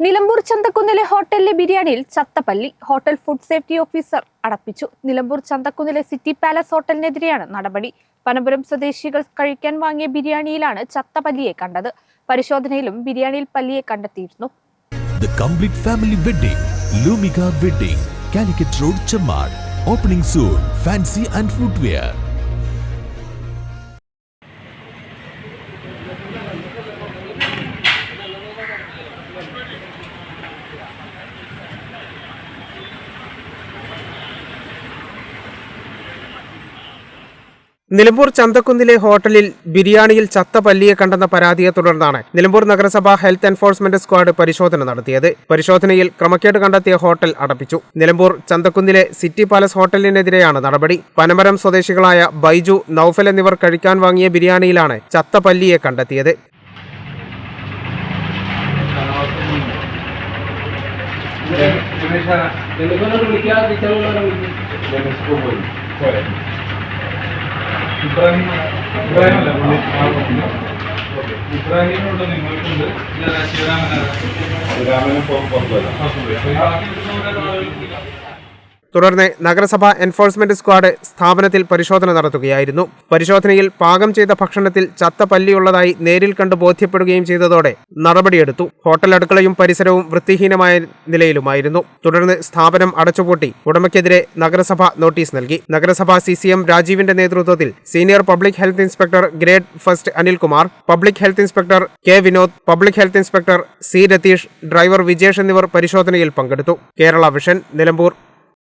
നിലമ്പൂർ ചന്തക്കുന്നിലെ ഹോട്ടലിലെ ബിരിയാണിയിൽ ചത്തപ്പല്ലി. ഹോട്ടൽ ഫുഡ് സേഫ്റ്റി ഓഫീസർ അടപ്പിച്ചു. നിലമ്പൂർ ചന്തക്കുന്നിലെ സിറ്റി പാലസ് ഹോട്ടലിനെതിരെയാണ് നടപടി. പനപുരം സ്വദേശികൾ കഴിക്കാൻ വാങ്ങിയ ബിരിയാണിയിലാണ് ചത്തപ്പല്ലിയെ കണ്ടത്. പരിശോധനയിലും ബിരിയാണിയിൽ പല്ലിയെ കണ്ടെത്തിയിരുന്നു. The complete family wedding, Lumika Wedding, Calicut Road, Chammad. Opening soon. Fancy and footwear. Nilambur ചന്തക്കുന്നിലെ ഹോട്ടലിൽ ബിരിയാണിയിൽ ചത്ത പല്ലിയെ കണ്ടെന്ന പരാതിയെ തുടർന്നാണ് നിലമ്പൂർ നഗരസഭ ഹെൽത്ത് എൻഫോഴ്സ്മെന്റ് സ്ക്വാഡ് പരിശോധന നടത്തിയത്. പരിശോധനയിൽ ക്രമക്കേട് കണ്ടെത്തിയ ഹോട്ടൽ അടപ്പിച്ചു. നിലമ്പൂർ ചന്തക്കുന്നിലെ സിറ്റി പാലസ് ഹോട്ടലിനെതിരെയാണ് നടപടി. പനമരം സ്വദേശികളായ ബൈജു, നൌഫൽ എന്നിവർ കഴിക്കാൻ വാങ്ങിയ ബിരിയാണിയിലാണ് ചത്ത പല്ലിയെ കണ്ടെത്തിയത്. ഇബ്രാഹിമിനോട് നിങ്ങൾക്കുണ്ട് ശ്രീരാമനെ തുടർന്ന് നഗരസഭ എൻഫോഴ്സ്മെന്റ് സ്ക്വാഡ് സ്ഥാപനത്തിൽ പരിശോധന നടത്തുകയായിരുന്നു. പരിശോധനയിൽ പാകം ചെയ്ത ഭക്ഷണത്തിൽ ചത്ത പല്ലിയുള്ളതായി നേരിൽ കണ്ട് ബോധ്യപ്പെടുകയും ചെയ്തതോടെ നടപടിയെടുത്തു. ഹോട്ടൽ അടുക്കളയും പരിസരവും വൃത്തിഹീനമായ നിലയിലുമായിരുന്നു. തുടർന്ന് സ്ഥാപനം അടച്ചുപൂട്ടി ഉടമയ്ക്കെതിരെ നഗരസഭ നോട്ടീസ് നൽകി. നഗരസഭ CCM രാജീവിന്റെ നേതൃത്വത്തിൽ senior public health inspector grade first Anilkumar, public health inspector K Vinod, public health inspector C Ratheesh, driver Vijesh എന്നിവർ പരിശോധനയിൽ പങ്കെടുത്തു. കേരള വിഷൻ, നിലമ്പൂർ.